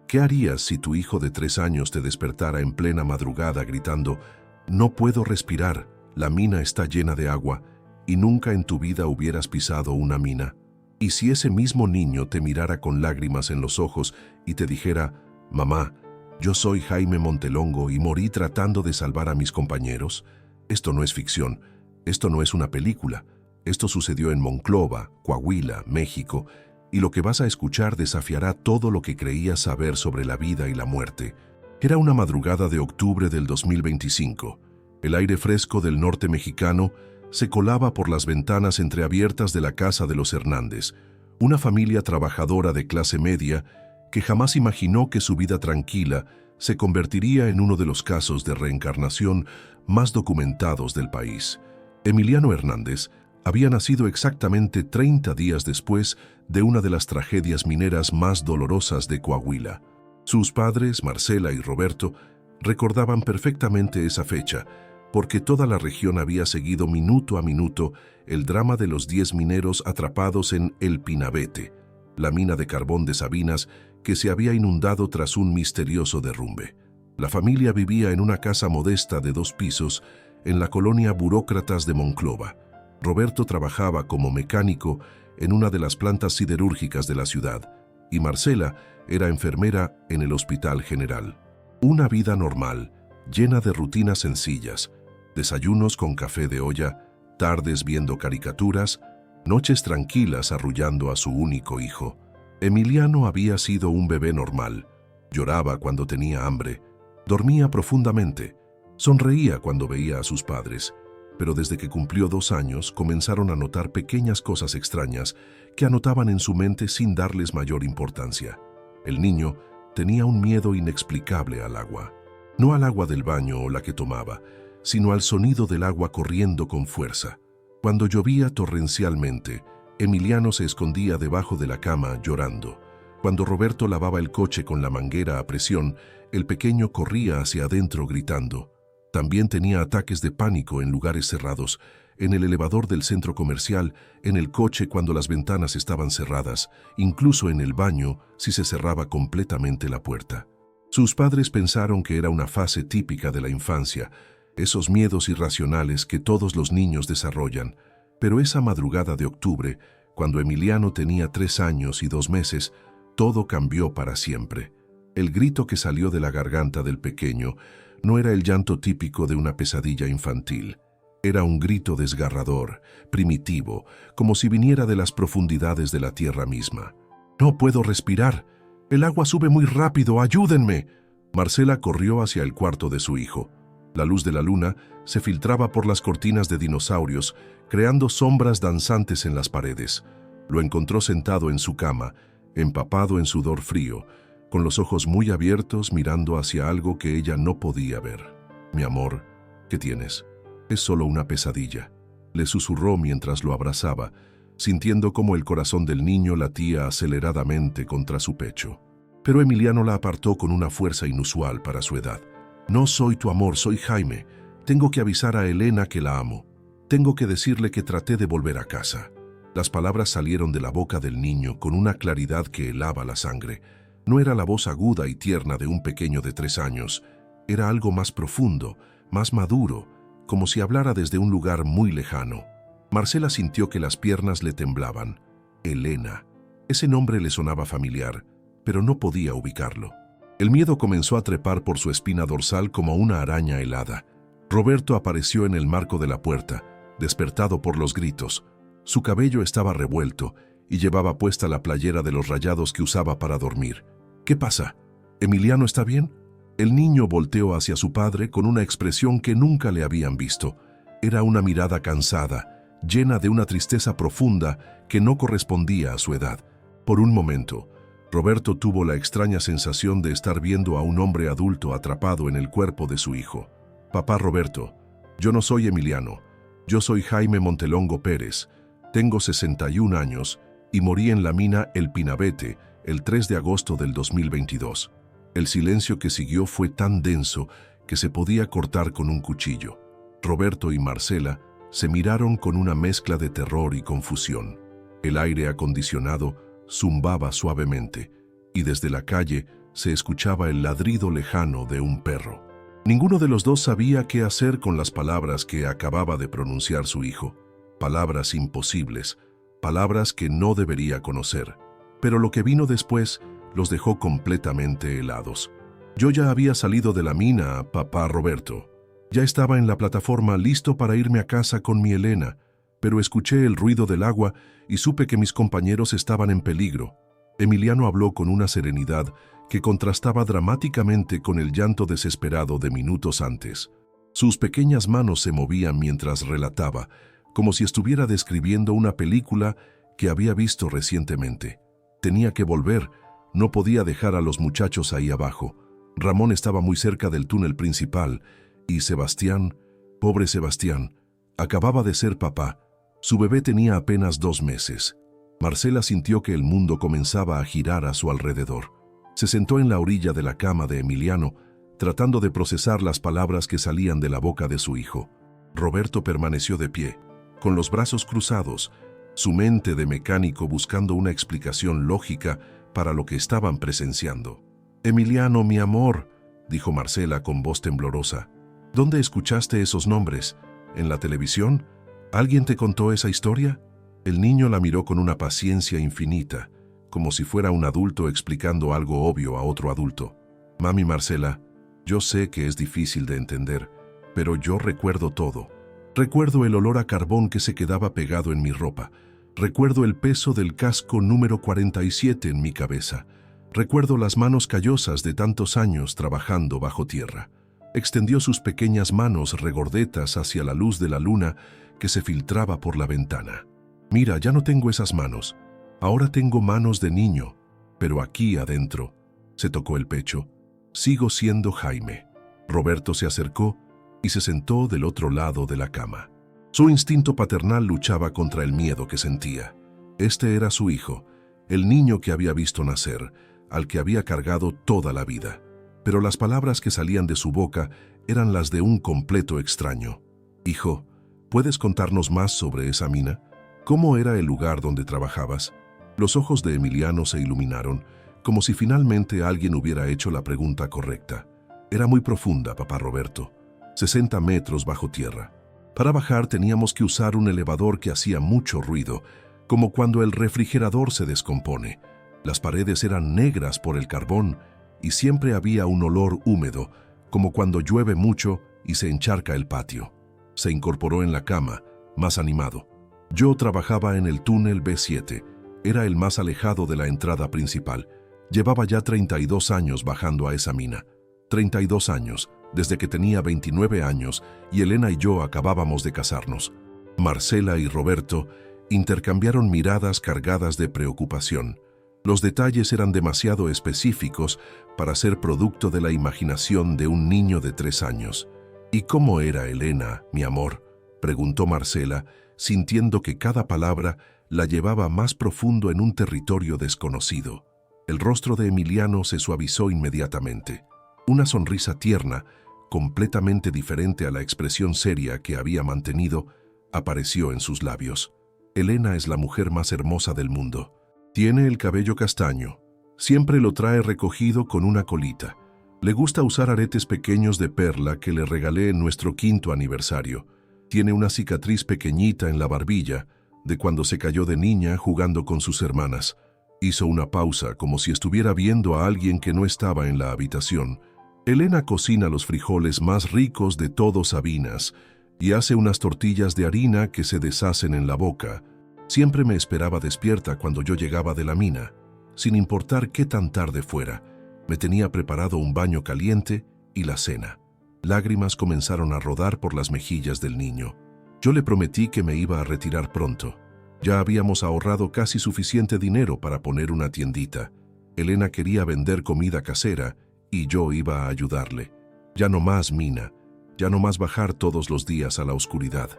¿Qué harías si tu hijo de 3 años te despertara en plena madrugada gritando: "No puedo respirar, la mina está llena de agua", y nunca en tu vida hubieras pisado una mina? ¿Y si ese mismo niño te mirara con lágrimas en los ojos y te dijera: "Mamá, yo soy Jaime Montelongo y morí tratando de salvar a mis compañeros"? Esto no es ficción, esto no es una película. Esto sucedió en Monclova, Coahuila, México, y lo que vas a escuchar desafiará todo lo que creías saber sobre la vida y la muerte. Era una madrugada de octubre del 2025. El aire fresco del norte mexicano se colaba por las ventanas entreabiertas de la casa de los Hernández, una familia trabajadora de clase media que jamás imaginó que su vida tranquila se convertiría en uno de los casos de reencarnación más documentados del país. Emiliano Hernández había nacido exactamente 30 días después de una de las tragedias mineras más dolorosas de Coahuila. Sus padres, Marcela y Roberto, recordaban perfectamente esa fecha, porque toda la región había seguido minuto a minuto el drama de los 10 mineros atrapados en El Pinabete, la mina de carbón de Sabinas que se había inundado tras un misterioso derrumbe. La familia vivía en una casa modesta de 2 pisos en la colonia Burócratas de Monclova. Roberto trabajaba como mecánico en una de las plantas siderúrgicas de la ciudad y Marcela era enfermera en el Hospital General. Una vida normal, llena de rutinas sencillas, desayunos con café de olla, tardes viendo caricaturas, noches tranquilas arrullando a su único hijo. Emiliano había sido un bebé normal. Lloraba cuando tenía hambre, dormía profundamente, sonreía cuando veía a sus padres, pero desde que cumplió 2 años comenzaron a notar pequeñas cosas extrañas que anotaban en su mente sin darles mayor importancia. El niño tenía un miedo inexplicable al agua. No al agua del baño o la que tomaba, sino al sonido del agua corriendo con fuerza. Cuando llovía torrencialmente, Emiliano se escondía debajo de la cama llorando. Cuando Roberto lavaba el coche con la manguera a presión, el pequeño corría hacia adentro gritando. También tenía ataques de pánico en lugares cerrados, en el elevador del centro comercial, en el coche cuando las ventanas estaban cerradas, incluso en el baño si se cerraba completamente la puerta. Sus padres pensaron que era una fase típica de la infancia, esos miedos irracionales que todos los niños desarrollan, pero esa madrugada de octubre, cuando Emiliano tenía 3 años y 2 meses, todo cambió para siempre. El grito que salió de la garganta del pequeño no era el llanto típico de una pesadilla infantil. Era un grito desgarrador, primitivo, como si viniera de las profundidades de la tierra misma. «No puedo respirar. El agua sube muy rápido. ¡Ayúdenme!». Marcela corrió hacia el cuarto de su hijo. La luz de la luna se filtraba por las cortinas de dinosaurios, creando sombras danzantes en las paredes. Lo encontró sentado en su cama, empapado en sudor frío, con los ojos muy abiertos mirando hacia algo que ella no podía ver. «Mi amor, ¿qué tienes? Es solo una pesadilla», le susurró mientras lo abrazaba, sintiendo cómo el corazón del niño latía aceleradamente contra su pecho. Pero Emiliano la apartó con una fuerza inusual para su edad. «No soy tu amor, soy Jaime. Tengo que avisar a Elena que la amo. Tengo que decirle que traté de volver a casa». Las palabras salieron de la boca del niño con una claridad que helaba la sangre. No era la voz aguda y tierna de un pequeño de 3 años. Era algo más profundo, más maduro, como si hablara desde un lugar muy lejano. Marcela sintió que las piernas le temblaban. Elena. Ese nombre le sonaba familiar, pero no podía ubicarlo. El miedo comenzó a trepar por su espina dorsal como una araña helada. Roberto apareció en el marco de la puerta, despertado por los gritos. Su cabello estaba revuelto y llevaba puesta la playera de los Rayados que usaba para dormir. «¿Qué pasa? ¿Emiliano está bien?». El niño volteó hacia su padre con una expresión que nunca le habían visto. Era una mirada cansada, llena de una tristeza profunda que no correspondía a su edad. Por un momento, Roberto tuvo la extraña sensación de estar viendo a un hombre adulto atrapado en el cuerpo de su hijo. «Papá Roberto, yo no soy Emiliano. Yo soy Jaime Montelongo Pérez. Tengo 61 años y morí en la mina El Pinabete el 3 de agosto del 2022. El silencio que siguió fue tan denso que se podía cortar con un cuchillo. Roberto y Marcela se miraron con una mezcla de terror y confusión. El aire acondicionado zumbaba suavemente y desde la calle se escuchaba el ladrido lejano de un perro. Ninguno de los dos sabía qué hacer con las palabras que acababa de pronunciar su hijo. Palabras imposibles, palabras que no debería conocer. Pero lo que vino después los dejó completamente helados. Yo ya había salido de la mina, papá Roberto. Ya estaba en la plataforma listo para irme a casa con mi Elena, pero escuché el ruido del agua y supe que mis compañeros estaban en peligro. Emiliano habló con una serenidad que contrastaba dramáticamente con el llanto desesperado de minutos antes. Sus pequeñas manos se movían mientras relataba, como si estuviera describiendo una película que había visto recientemente. Tenía que volver, no podía dejar a los muchachos ahí abajo. Ramón estaba muy cerca del túnel principal y Sebastián, pobre Sebastián, acababa de ser papá. Su bebé tenía apenas 2 meses. Marcela sintió que el mundo comenzaba a girar a su alrededor. Se sentó en la orilla de la cama de Emiliano, tratando de procesar las palabras que salían de la boca de su hijo. Roberto permaneció de pie, con los brazos cruzados, su mente de mecánico buscando una explicación lógica para lo que estaban presenciando. «Emiliano, mi amor», dijo Marcela con voz temblorosa. «¿Dónde escuchaste esos nombres? ¿En la televisión? ¿Alguien te contó esa historia?» El niño la miró con una paciencia infinita, como si fuera un adulto explicando algo obvio a otro adulto. «Mami Marcela, yo sé que es difícil de entender, pero yo recuerdo todo. Recuerdo el olor a carbón que se quedaba pegado en mi ropa. Recuerdo el peso del casco número 47 en mi cabeza. Recuerdo las manos callosas de tantos años trabajando bajo tierra». Extendió sus pequeñas manos regordetas hacia la luz de la luna que se filtraba por la ventana. «Mira, ya no tengo esas manos. Ahora tengo manos de niño, pero aquí adentro», se tocó el pecho, «sigo siendo Jaime». Roberto se acercó y se sentó del otro lado de la cama. Su instinto paternal luchaba contra el miedo que sentía. Este era su hijo, el niño que había visto nacer, al que había cargado toda la vida. Pero las palabras que salían de su boca eran las de un completo extraño. «Hijo, ¿puedes contarnos más sobre esa mina? ¿Cómo era el lugar donde trabajabas?» Los ojos de Emiliano se iluminaron, como si finalmente alguien hubiera hecho la pregunta correcta. Era muy profunda, papá Roberto, 60 metros bajo tierra. Para bajar teníamos que usar un elevador que hacía mucho ruido, como cuando el refrigerador se descompone. Las paredes eran negras por el carbón y siempre había un olor húmedo, como cuando llueve mucho y se encharca el patio. Se incorporó en la cama, más animado. Yo trabajaba en el túnel B7. Era el más alejado de la entrada principal. Llevaba ya 32 años bajando a esa mina. 32 años, desde que tenía 29 años y Elena y yo acabábamos de casarnos. Marcela y Roberto intercambiaron miradas cargadas de preocupación. Los detalles eran demasiado específicos para ser producto de la imaginación de un niño de 3 años. «¿Y cómo era Elena, mi amor?», preguntó Marcela, sintiendo que cada palabra la llevaba más profundo en un territorio desconocido. El rostro de Emiliano se suavizó inmediatamente. Una sonrisa tierna, completamente diferente a la expresión seria que había mantenido, apareció en sus labios. «Elena es la mujer más hermosa del mundo. Tiene el cabello castaño. Siempre lo trae recogido con una colita. Le gusta usar aretes pequeños de perla que le regalé en nuestro 5º aniversario. Tiene una cicatriz pequeñita en la barbilla de cuando se cayó de niña jugando con sus hermanas». Hizo una pausa como si estuviera viendo a alguien que no estaba en la habitación. «Elena cocina los frijoles más ricos de todo Sabinas y hace unas tortillas de harina que se deshacen en la boca. Siempre me esperaba despierta cuando yo llegaba de la mina. Sin importar qué tan tarde fuera, me tenía preparado un baño caliente y la cena». Lágrimas comenzaron a rodar por las mejillas del niño. Yo le prometí que me iba a retirar pronto. Ya habíamos ahorrado casi suficiente dinero para poner una tiendita. Elena quería vender comida casera y yo iba a ayudarle. Ya no más mina, ya no más bajar todos los días a la oscuridad.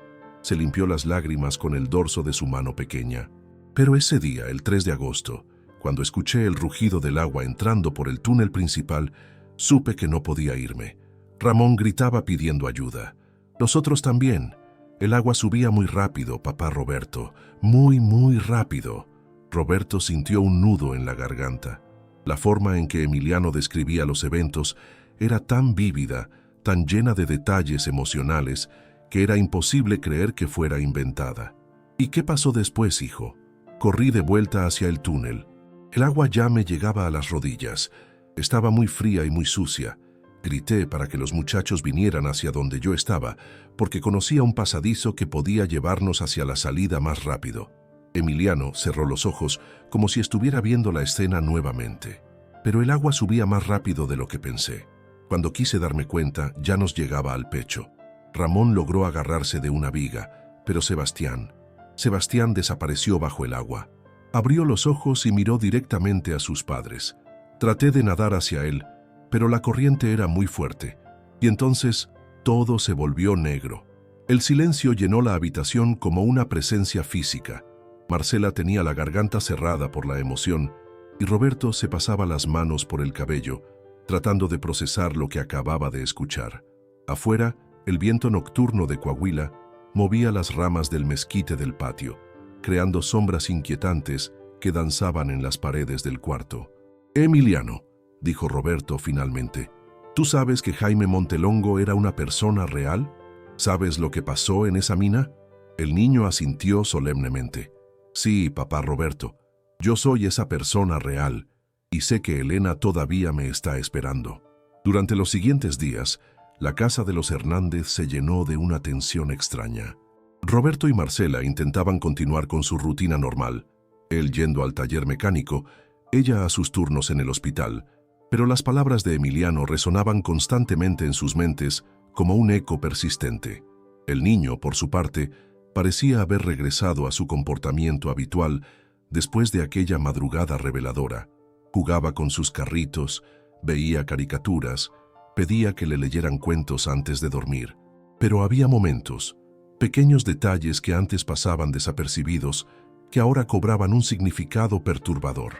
Se limpió las lágrimas con el dorso de su mano pequeña. Pero ese día, el 3 de agosto, cuando escuché el rugido del agua entrando por el túnel principal, supe que no podía irme. Ramón gritaba pidiendo ayuda. Nosotros también. El agua subía muy rápido, papá Roberto. Muy rápido. Roberto sintió un nudo en la garganta. La forma en que Emiliano describía los eventos era tan vívida, tan llena de detalles emocionales, que era imposible creer que fuera inventada. ¿Y qué pasó después, hijo? Corrí de vuelta hacia el túnel. El agua ya me llegaba a las rodillas. Estaba muy fría y muy sucia. Grité para que los muchachos vinieran hacia donde yo estaba, porque conocía un pasadizo que podía llevarnos hacia la salida más rápido. Emiliano cerró los ojos como si estuviera viendo la escena nuevamente. Pero el agua subía más rápido de lo que pensé. Cuando quise darme cuenta, ya nos llegaba al pecho. Ramón logró agarrarse de una viga, pero Sebastián desapareció bajo el agua. Abrió los ojos y miró directamente a sus padres. Traté de nadar hacia él, pero la corriente era muy fuerte, y entonces todo se volvió negro. El silencio llenó la habitación como una presencia física. Marcela tenía la garganta cerrada por la emoción, y Roberto se pasaba las manos por el cabello, tratando de procesar lo que acababa de escuchar. Afuera, el viento nocturno de Coahuila movía las ramas del mezquite del patio, creando sombras inquietantes que danzaban en las paredes del cuarto. «Emiliano», dijo Roberto finalmente, «¿tú sabes que Jaime Montelongo era una persona real? ¿Sabes lo que pasó en esa mina?» El niño asintió solemnemente. «Sí, papá Roberto, yo soy esa persona real, y sé que Elena todavía me está esperando». Durante los siguientes días, la casa de los Hernández se llenó de una tensión extraña. Roberto y Marcela intentaban continuar con su rutina normal, él yendo al taller mecánico, ella a sus turnos en el hospital, pero las palabras de Emiliano resonaban constantemente en sus mentes como un eco persistente. El niño, por su parte, parecía haber regresado a su comportamiento habitual después de aquella madrugada reveladora. Jugaba con sus carritos, veía caricaturas, pedía que le leyeran cuentos antes de dormir. Pero había momentos, pequeños detalles que antes pasaban desapercibidos, que ahora cobraban un significado perturbador.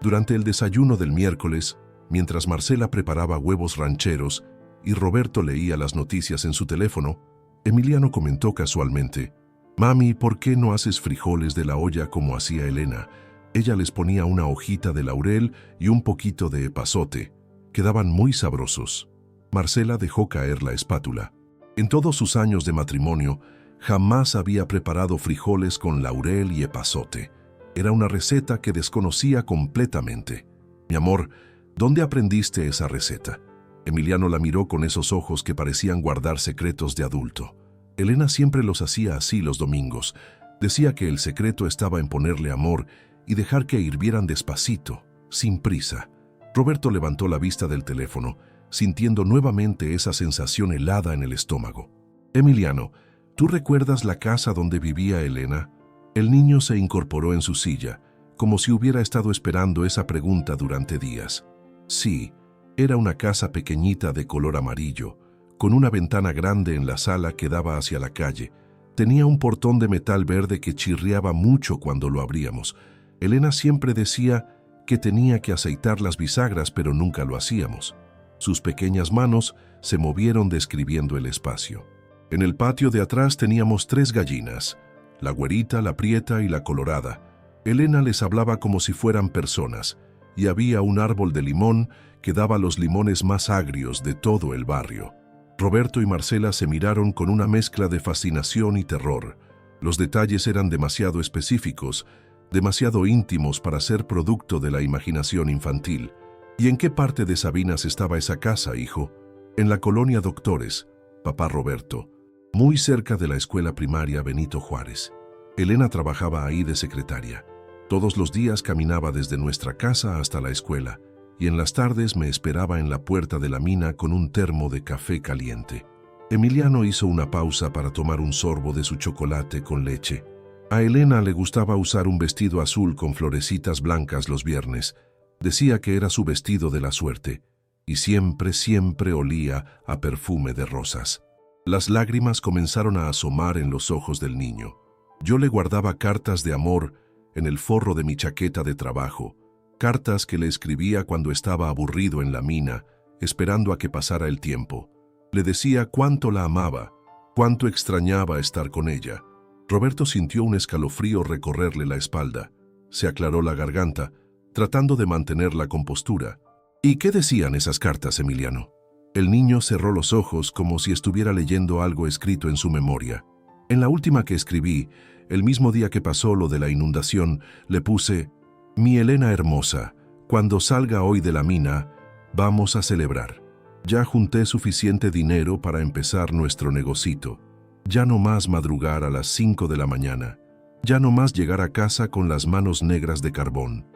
Durante el desayuno del miércoles, mientras Marcela preparaba huevos rancheros y Roberto leía las noticias en su teléfono, Emiliano comentó casualmente: «Mami, ¿por qué no haces frijoles de la olla como hacía Elena? Ella les ponía una hojita de laurel y un poquito de epazote. Quedaban muy sabrosos». Marcela dejó caer la espátula. En todos sus años de matrimonio, jamás había preparado frijoles con laurel y epazote. Era una receta que desconocía completamente. «Mi amor, ¿dónde aprendiste esa receta?» Emiliano la miró con esos ojos que parecían guardar secretos de adulto. Elena siempre los hacía así los domingos. Decía que el secreto estaba en ponerle amor y dejar que hirvieran despacito, sin prisa. Roberto levantó la vista del teléfono, sintiendo nuevamente esa sensación helada en el estómago. «Emiliano, ¿tú recuerdas la casa donde vivía Elena?» El niño se incorporó en su silla, como si hubiera estado esperando esa pregunta durante días. Sí, era una casa pequeñita de color amarillo, con una ventana grande en la sala que daba hacia la calle. Tenía un portón de metal verde que chirriaba mucho cuando lo abríamos. Elena siempre decía que tenía que aceitar las bisagras, pero nunca lo hacíamos. Sus pequeñas manos se movieron describiendo el espacio. En el patio de atrás teníamos 3 gallinas, la güerita, la prieta y la colorada. Elena les hablaba como si fueran personas, y había un árbol de limón que daba los limones más agrios de todo el barrio. Roberto y Marcela se miraron con una mezcla de fascinación y terror. Los detalles eran demasiado específicos, demasiado íntimos para ser producto de la imaginación infantil. «¿Y en qué parte de Sabinas estaba esa casa, hijo?» «En la colonia Doctores, papá Roberto, muy cerca de la escuela primaria Benito Juárez. Elena trabajaba ahí de secretaria. Todos los días caminaba desde nuestra casa hasta la escuela, y en las tardes me esperaba en la puerta de la mina con un termo de café caliente». Emiliano hizo una pausa para tomar un sorbo de su chocolate con leche. A Elena le gustaba usar un vestido azul con florecitas blancas los viernes. Decía que era su vestido de la suerte, y siempre olía a perfume de rosas. Las lágrimas comenzaron a asomar en los ojos del niño. Yo le guardaba cartas de amor en el forro de mi chaqueta de trabajo, cartas que le escribía cuando estaba aburrido en la mina, esperando a que pasara el tiempo. Le decía cuánto la amaba, cuánto extrañaba estar con ella. Roberto sintió un escalofrío recorrerle la espalda. Se aclaró la garganta, tratando de mantener la compostura. ¿Y qué decían esas cartas, Emiliano? El niño cerró los ojos como si estuviera leyendo algo escrito en su memoria. En la última que escribí, el mismo día que pasó lo de la inundación, le puse: «Mi Elena hermosa, cuando salga hoy de la mina, vamos a celebrar. Ya junté suficiente dinero para empezar nuestro negocito. Ya no más madrugar a las 5 de la mañana. Ya no más llegar a casa con las manos negras de carbón.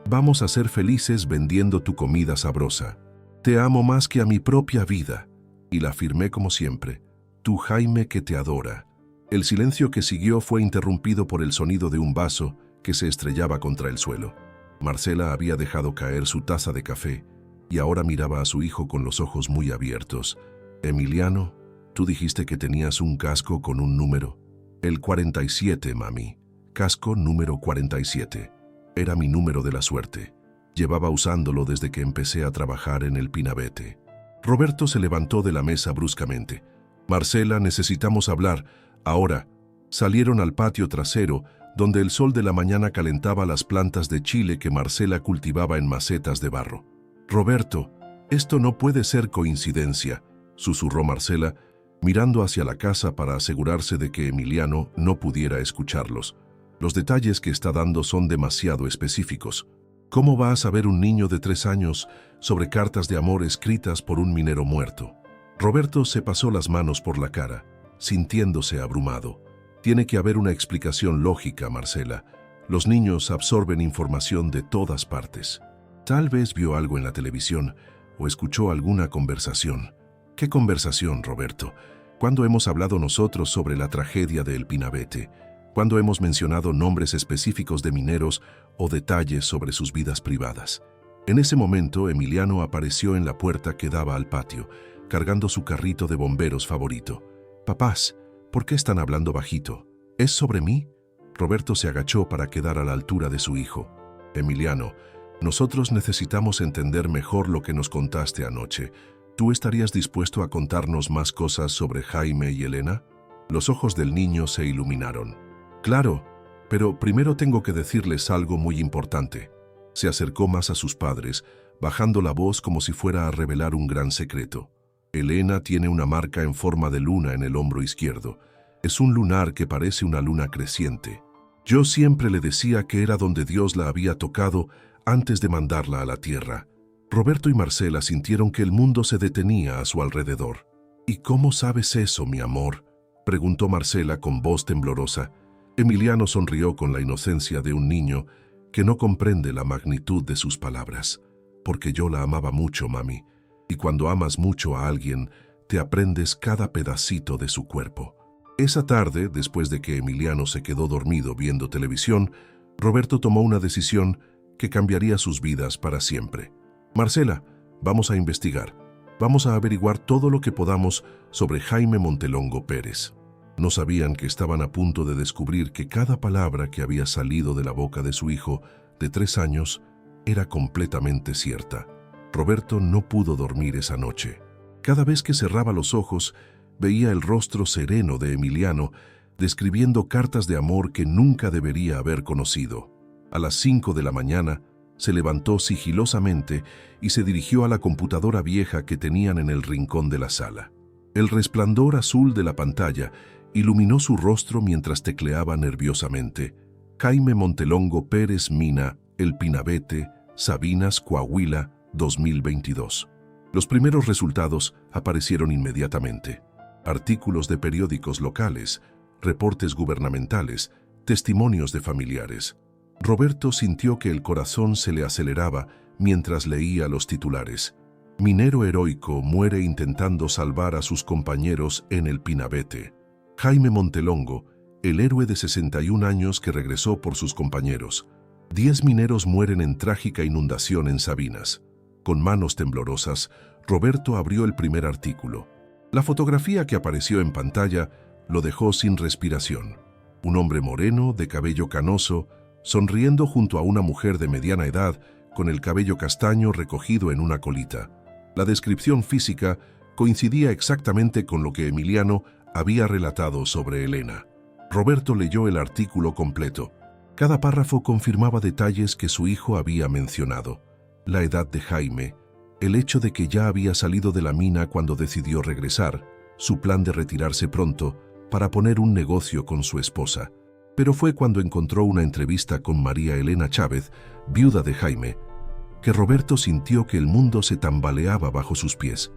Vamos a ser felices vendiendo tu comida sabrosa. Te amo más que a mi propia vida». Y la firmé como siempre: «Tu Jaime que te adora». El silencio que siguió fue interrumpido por el sonido de un vaso que se estrellaba contra el suelo. Marcela había dejado caer su taza de café y ahora miraba a su hijo con los ojos muy abiertos. «Emiliano, tú dijiste que tenías un casco con un número». «El 47, mami. Casco número 47. Era mi número de la suerte. Llevaba usándolo desde que empecé a trabajar en el Pinabete». Roberto se levantó de la mesa bruscamente. «Marcela, necesitamos hablar. Ahora». Salieron al patio trasero, donde el sol de la mañana calentaba las plantas de chile que Marcela cultivaba en macetas de barro. «Roberto, esto no puede ser coincidencia», susurró Marcela, mirando hacia la casa para asegurarse de que Emiliano no pudiera escucharlos. «Los detalles que está dando son demasiado específicos. ¿Cómo va a saber un niño de 3 años sobre cartas de amor escritas por un minero muerto?» Roberto se pasó las manos por la cara, sintiéndose abrumado. «Tiene que haber una explicación lógica, Marcela. Los niños absorben información de todas partes. Tal vez vio algo en la televisión o escuchó alguna conversación». «¿Qué conversación, Roberto? ¿Cuándo hemos hablado nosotros sobre la tragedia de El Pinabete? ¿Cuándo hemos mencionado nombres específicos de mineros o detalles sobre sus vidas privadas?» En ese momento, Emiliano apareció en la puerta que daba al patio, cargando su carrito de bomberos favorito. «Papás, ¿por qué están hablando bajito? ¿Es sobre mí?» Roberto se agachó para quedar a la altura de su hijo. «Emiliano, nosotros necesitamos entender mejor lo que nos contaste anoche. ¿Tú estarías dispuesto a contarnos más cosas sobre Jaime y Elena?» Los ojos del niño se iluminaron. «Claro, pero primero tengo que decirles algo muy importante». Se acercó más a sus padres, bajando la voz como si fuera a revelar un gran secreto. «Elena tiene una marca en forma de luna en el hombro izquierdo. Es un lunar que parece una luna creciente. Yo siempre le decía que era donde Dios la había tocado antes de mandarla a la tierra». Roberto y Marcela sintieron que el mundo se detenía a su alrededor. «¿Y cómo sabes eso, mi amor?», preguntó Marcela con voz temblorosa. Emiliano sonrió con la inocencia de un niño que no comprende la magnitud de sus palabras. «Porque yo la amaba mucho, mami. Y cuando amas mucho a alguien, te aprendes cada pedacito de su cuerpo». Esa tarde, después de que Emiliano se quedó dormido viendo televisión, Roberto tomó una decisión que cambiaría sus vidas para siempre. «Marcela, vamos a investigar. Vamos a averiguar todo lo que podamos sobre Jaime Montelongo Pérez». No sabían que estaban a punto de descubrir que cada palabra que había salido de la boca de su hijo de 3 años era completamente cierta. Roberto no pudo dormir esa noche. Cada vez que cerraba los ojos, veía el rostro sereno de Emiliano describiendo cartas de amor que nunca debería haber conocido. A las 5 de la mañana, se levantó sigilosamente y se dirigió a la computadora vieja que tenían en el rincón de la sala. El resplandor azul de la pantalla iluminó su rostro mientras tecleaba nerviosamente: «Jaime Montelongo Pérez Mina, El Pinabete, Sabinas, Coahuila, 2022». Los primeros resultados aparecieron inmediatamente. Artículos de periódicos locales, reportes gubernamentales, testimonios de familiares. Roberto sintió que el corazón se le aceleraba mientras leía los titulares. «Minero heroico muere intentando salvar a sus compañeros en el Pinabete». Jaime Montelongo, el héroe de 61 años que regresó por sus compañeros. 10 mineros mueren en trágica inundación en Sabinas. Con manos temblorosas, Roberto abrió el primer artículo. La fotografía que apareció en pantalla lo dejó sin respiración. Un hombre moreno, de cabello canoso, sonriendo junto a una mujer de mediana edad con el cabello castaño recogido en una colita. La descripción física coincidía exactamente con lo que Emiliano había relatado sobre Elena. Roberto leyó el artículo completo. Cada párrafo confirmaba detalles que su hijo había mencionado: la edad de Jaime, el hecho de que ya había salido de la mina cuando decidió regresar, su plan de retirarse pronto para poner un negocio con su esposa. Pero fue cuando encontró una entrevista con María Elena Chávez, viuda de Jaime, que Roberto sintió que el mundo se tambaleaba bajo sus pies.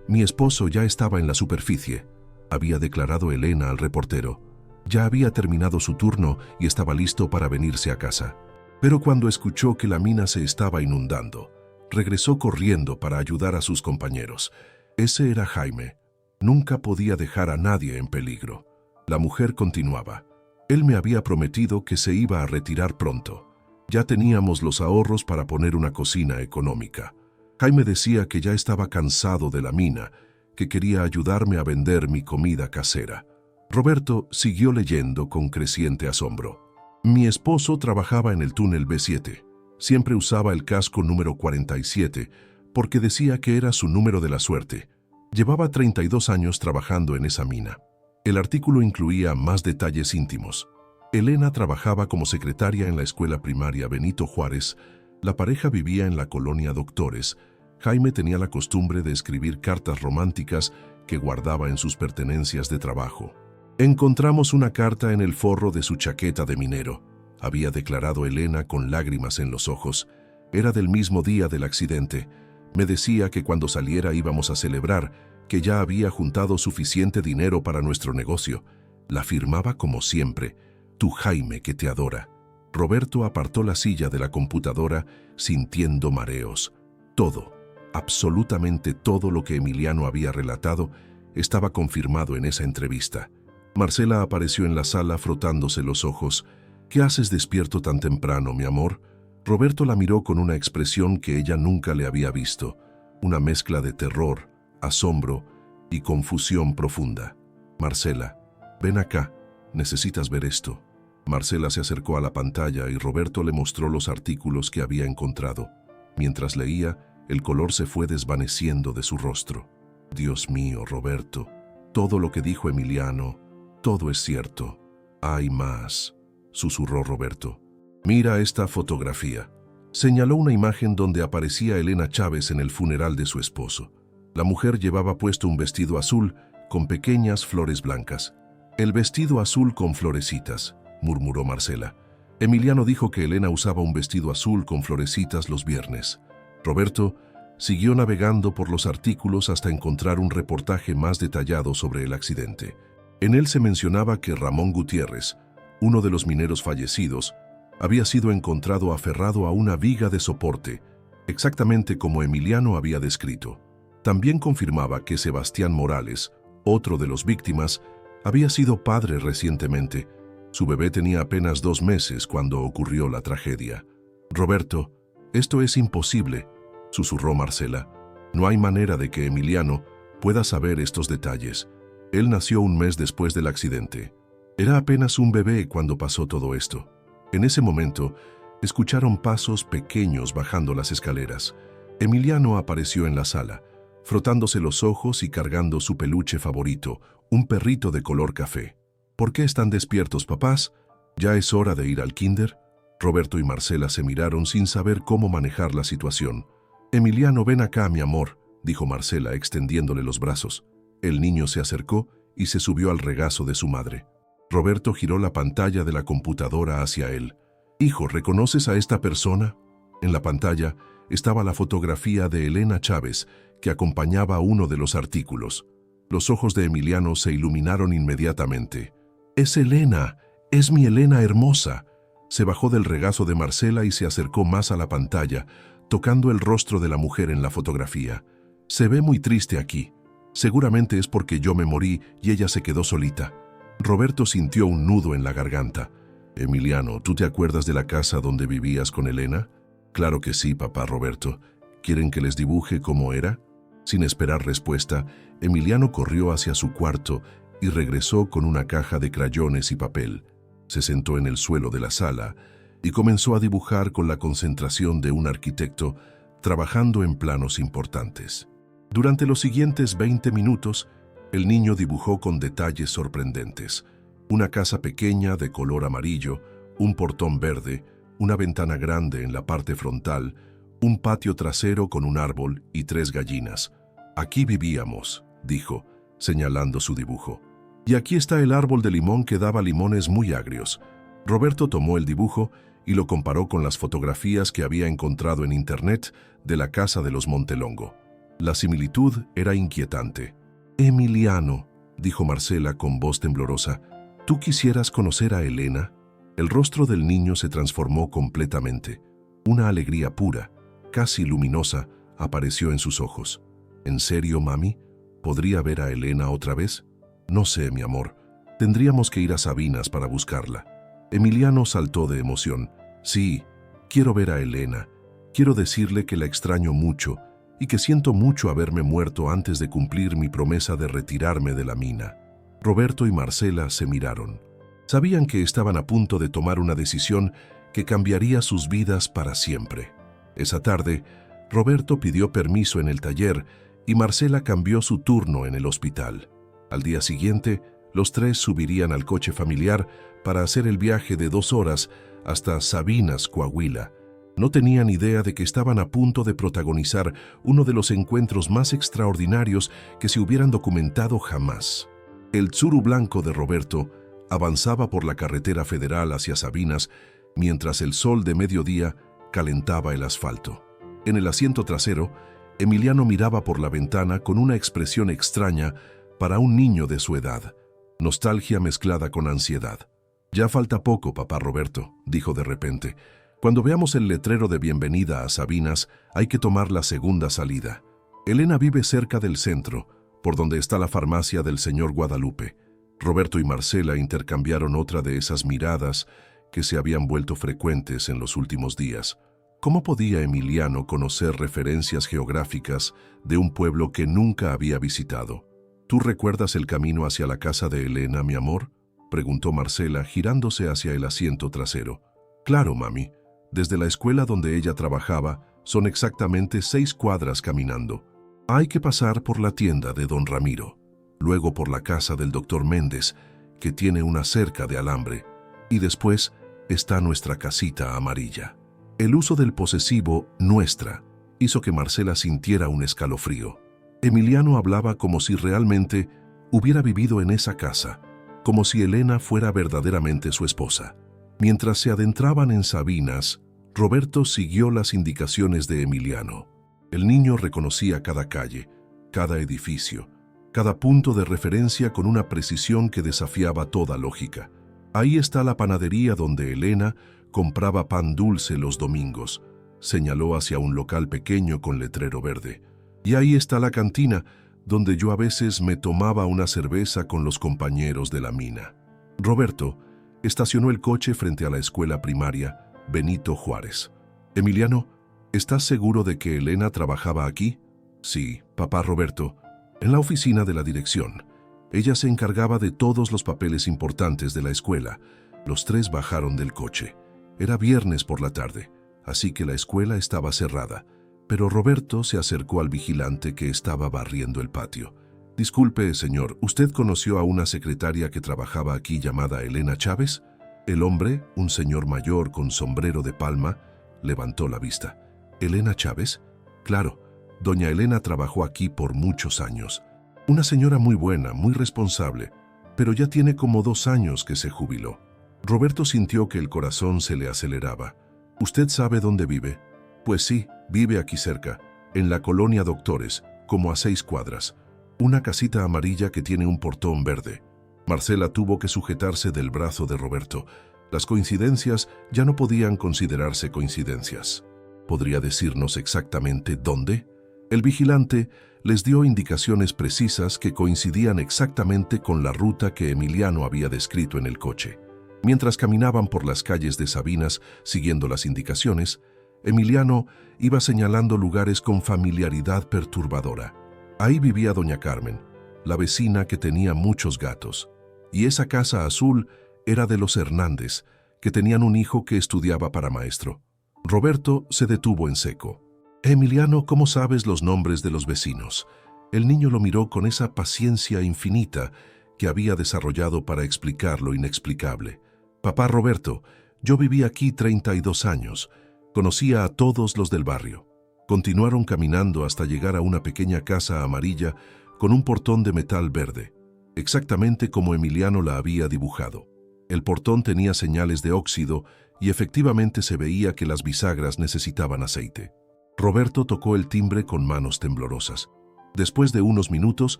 «Mi esposo ya estaba en la superficie», había declarado Elena al reportero. Ya había terminado su turno y estaba listo para venirse a casa. Pero cuando escuchó que la mina se estaba inundando, regresó corriendo para ayudar a sus compañeros. Ese era Jaime. Nunca podía dejar a nadie en peligro. La mujer continuaba. Él me había prometido que se iba a retirar pronto. Ya teníamos los ahorros para poner una cocina económica. Jaime decía que ya estaba cansado de la mina, que quería ayudarme a vender mi comida casera. Roberto siguió leyendo con creciente asombro. Mi esposo trabajaba en el túnel B7. Siempre usaba el casco número 47 porque decía que era su número de la suerte. Llevaba 32 años trabajando en esa mina. El artículo incluía más detalles íntimos. Elena trabajaba como secretaria en la escuela primaria Benito Juárez. La pareja vivía en la colonia Doctores. Jaime tenía la costumbre de escribir cartas románticas que guardaba en sus pertenencias de trabajo. Encontramos una carta en el forro de su chaqueta de minero, había declarado Elena con lágrimas en los ojos. Era del mismo día del accidente. Me decía que cuando saliera íbamos a celebrar, que ya había juntado suficiente dinero para nuestro negocio. La firmaba como siempre: tu Jaime que te adora. Roberto apartó la silla de la computadora sintiendo mareos. Todo, absolutamente todo lo que Emiliano había relatado estaba confirmado en esa entrevista. Marcela apareció en la sala frotándose los ojos. «¿Qué haces despierto tan temprano, mi amor?» Roberto la miró con una expresión que ella nunca le había visto, una mezcla de terror, asombro y confusión profunda. «Marcela, ven acá, necesitas ver esto». Marcela se acercó a la pantalla y Roberto le mostró los artículos que había encontrado. Mientras leía, el color se fue desvaneciendo de su rostro. «Dios mío, Roberto, todo lo que dijo Emiliano, todo es cierto. Hay más», susurró Roberto. «Mira esta fotografía». Señaló una imagen donde aparecía Elena Chávez en el funeral de su esposo. La mujer llevaba puesto un vestido azul con pequeñas flores blancas. «El vestido azul con florecitas», murmuró Marcela. Emiliano dijo que Elena usaba un vestido azul con florecitas los viernes. Roberto siguió navegando por los artículos hasta encontrar un reportaje más detallado sobre el accidente. En él se mencionaba que Ramón Gutiérrez, uno de los mineros fallecidos, había sido encontrado aferrado a una viga de soporte, exactamente como Emiliano había descrito. También confirmaba que Sebastián Morales, otro de los víctimas, había sido padre recientemente. Su bebé tenía apenas 2 meses cuando ocurrió la tragedia. «Roberto, esto es imposible», susurró Marcela. «No hay manera de que Emiliano pueda saber estos detalles. Él nació un mes después del accidente. Era apenas un bebé cuando pasó todo esto». En ese momento, escucharon pasos pequeños bajando las escaleras. Emiliano apareció en la sala, frotándose los ojos y cargando su peluche favorito, un perrito de color café. «¿Por qué están despiertos, papás? ¿Ya es hora de ir al kinder?» Roberto y Marcela se miraron sin saber cómo manejar la situación. «Emiliano, ven acá, mi amor», dijo Marcela extendiéndole los brazos. El niño se acercó y se subió al regazo de su madre. Roberto giró la pantalla de la computadora hacia él. «Hijo, ¿reconoces a esta persona?» En la pantalla estaba la fotografía de Elena Chávez, que acompañaba uno de los artículos. Los ojos de Emiliano se iluminaron inmediatamente. «Es Elena, es mi Elena hermosa». Se bajó del regazo de Marcela y se acercó más a la pantalla, tocando el rostro de la mujer en la fotografía. «Se ve muy triste aquí. Seguramente es porque yo me morí y ella se quedó solita». Roberto sintió un nudo en la garganta. «Emiliano, ¿tú te acuerdas de la casa donde vivías con Elena?» «Claro que sí, papá Roberto. ¿Quieren que les dibuje cómo era?» Sin esperar respuesta, Emiliano corrió hacia su cuarto y regresó con una caja de crayones y papel. Se sentó en el suelo de la sala y comenzó a dibujar con la concentración de un arquitecto trabajando en planos importantes. Durante los siguientes 20 minutos, el niño dibujó con detalles sorprendentes. Una casa pequeña de color amarillo, un portón verde, una ventana grande en la parte frontal, un patio trasero con un árbol y 3 gallinas. Aquí vivíamos, dijo, señalando su dibujo. Y aquí está el árbol de limón que daba limones muy agrios. Roberto tomó el dibujo y lo comparó con las fotografías que había encontrado en internet de la casa de los Montelongo. La similitud era inquietante. Emiliano, dijo Marcela con voz temblorosa, ¿tú quisieras conocer a Elena? El rostro del niño se transformó completamente. Una alegría pura, casi luminosa, apareció en sus ojos. ¿En serio, mami? ¿Podría ver a Elena otra vez? No sé, mi amor. Tendríamos que ir a Sabinas para buscarla. Emiliano saltó de emoción. Sí, quiero ver a Elena. Quiero decirle que la extraño mucho y que siento mucho haberme muerto antes de cumplir mi promesa de retirarme de la mina. Roberto y Marcela se miraron. Sabían que estaban a punto de tomar una decisión que cambiaría sus vidas para siempre. Esa tarde, Roberto pidió permiso en el taller y Marcela cambió su turno en el hospital. Al día siguiente, los 3 subirían al coche familiar para hacer el viaje de 2 horas hasta Sabinas, Coahuila. No tenían idea de que estaban a punto de protagonizar uno de los encuentros más extraordinarios que se hubieran documentado jamás. El Tsuru blanco de Roberto avanzaba por la carretera federal hacia Sabinas mientras el sol de mediodía calentaba el asfalto. En el asiento trasero, Emiliano miraba por la ventana con una expresión extraña para un niño de su edad, nostalgia mezclada con ansiedad. «Ya falta poco, papá Roberto», dijo de repente. «Cuando veamos el letrero de bienvenida a Sabinas, hay que tomar la segunda salida. Elena vive cerca del centro, por donde está la farmacia del señor Guadalupe». Roberto y Marcela intercambiaron otra de esas miradas que se habían vuelto frecuentes en los últimos días. ¿Cómo podía Emiliano conocer referencias geográficas de un pueblo que nunca había visitado? ¿Tú recuerdas el camino hacia la casa de Elena, mi amor?, preguntó Marcela, girándose hacia el asiento trasero. «Claro, mami. Desde la escuela donde ella trabajaba, son exactamente 6 cuadras caminando. Hay que pasar por la tienda de don Ramiro, luego por la casa del doctor Méndez, que tiene una cerca de alambre, y después está nuestra casita amarilla». El uso del posesivo «nuestra» hizo que Marcela sintiera un escalofrío. Emiliano hablaba como si realmente hubiera vivido en esa casa, como si Elena fuera verdaderamente su esposa. Mientras se adentraban en Sabinas, Roberto siguió las indicaciones de Emiliano. El niño reconocía cada calle, cada edificio, cada punto de referencia con una precisión que desafiaba toda lógica. «Ahí está la panadería donde Elena compraba pan dulce los domingos», señaló hacia un local pequeño con letrero verde. «Y ahí está la cantina, donde yo a veces me tomaba una cerveza con los compañeros de la mina». Roberto estacionó el coche frente a la escuela primaria Benito Juárez. «Emiliano, ¿estás seguro de que Elena trabajaba aquí?» «Sí, papá Roberto, en la oficina de la dirección. Ella se encargaba de todos los papeles importantes de la escuela». Los 3 bajaron del coche. Era viernes por la tarde, así que la escuela estaba cerrada, pero Roberto se acercó al vigilante que estaba barriendo el patio. «Disculpe, señor, ¿usted conoció a una secretaria que trabajaba aquí llamada Elena Chávez?» El hombre, un señor mayor con sombrero de palma, levantó la vista. «¿Elena Chávez?» «Claro, doña Elena trabajó aquí por muchos años. Una señora muy buena, muy responsable, pero ya tiene como 2 años que se jubiló». Roberto sintió que el corazón se le aceleraba. «¿Usted sabe dónde vive?» «Pues sí, vive aquí cerca, en la colonia Doctores, como a 6 cuadras. Una casita amarilla que tiene un portón verde». Marcela tuvo que sujetarse del brazo de Roberto. Las coincidencias ya no podían considerarse coincidencias. ¿Podría decirnos exactamente dónde? El vigilante les dio indicaciones precisas que coincidían exactamente con la ruta que Emiliano había descrito en el coche. Mientras caminaban por las calles de Sabinas siguiendo las indicaciones, Emiliano iba señalando lugares con familiaridad perturbadora. Ahí vivía doña Carmen, la vecina que tenía muchos gatos. Y esa casa azul era de los Hernández, que tenían un hijo que estudiaba para maestro. Roberto se detuvo en seco. «Emiliano, ¿cómo sabes los nombres de los vecinos?» El niño lo miró con esa paciencia infinita que había desarrollado para explicar lo inexplicable. «Papá Roberto, Yo viví aquí 32 años. Conocía a todos los del barrio. Continuaron caminando hasta llegar a una pequeña casa amarilla con un portón de metal verde, exactamente como Emiliano la había dibujado. El portón tenía señales de óxido y efectivamente se veía que las bisagras necesitaban aceite. Roberto tocó el timbre con manos temblorosas. Después de unos minutos,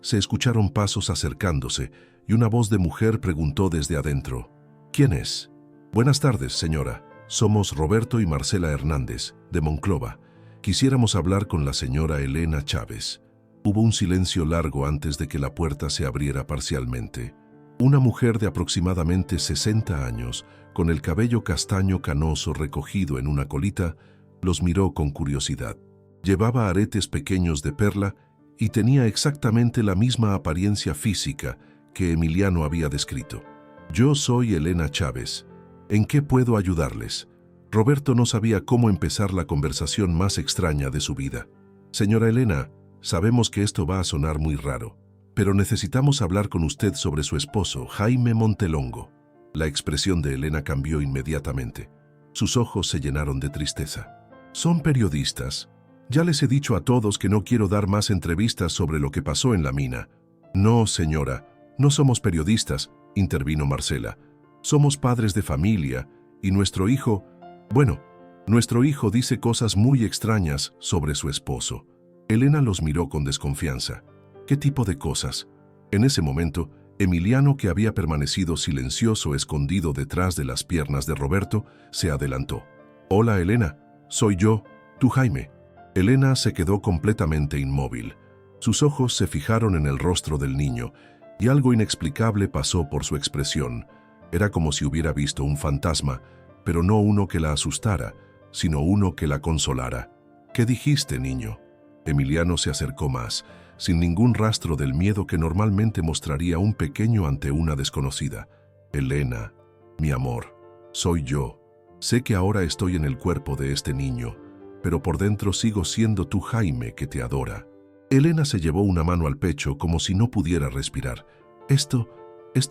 se escucharon pasos acercándose y una voz de mujer preguntó desde adentro: ¿Quién es? Buenas tardes, señora. Somos Roberto y Marcela Hernández, de Monclova. Quisiéramos hablar con la señora Elena Chávez. Hubo un silencio largo antes de que la puerta se abriera parcialmente. Una mujer de aproximadamente 60 años, con el cabello castaño canoso recogido en una colita, los miró con curiosidad. Llevaba aretes pequeños de perla y tenía exactamente la misma apariencia física que Emiliano había descrito. Yo soy Elena Chávez. ¿En qué puedo ayudarles? Roberto no sabía cómo empezar la conversación más extraña de su vida. Señora Elena, sabemos que esto va a sonar muy raro, pero necesitamos hablar con usted sobre su esposo, Jaime Montelongo. La expresión de Elena cambió inmediatamente. Sus ojos se llenaron de tristeza. Son periodistas. Ya les he dicho a todos que no quiero dar más entrevistas sobre lo que pasó en la mina. No, señora, no somos periodistas, intervino Marcela. Somos padres de familia y nuestro hijo dice cosas muy extrañas sobre su esposo. Elena los miró con desconfianza. ¿Qué tipo de cosas? En ese momento, Emiliano, que había permanecido silencioso escondido detrás de las piernas de Roberto, se adelantó. Hola, Elena, soy yo, tu Jaime. Elena se quedó completamente inmóvil. Sus ojos se fijaron en el rostro del niño y algo inexplicable pasó por su expresión. Era como si hubiera visto un fantasma, pero no uno que la asustara, sino uno que la consolara. ¿Qué dijiste, niño? Emiliano se acercó más, sin ningún rastro del miedo que normalmente mostraría un pequeño ante una desconocida. Elena, mi amor, soy yo. Sé que ahora estoy en el cuerpo de este niño, pero por dentro sigo siendo tu Jaime que te adora. Elena se llevó una mano al pecho como si no pudiera respirar. Esto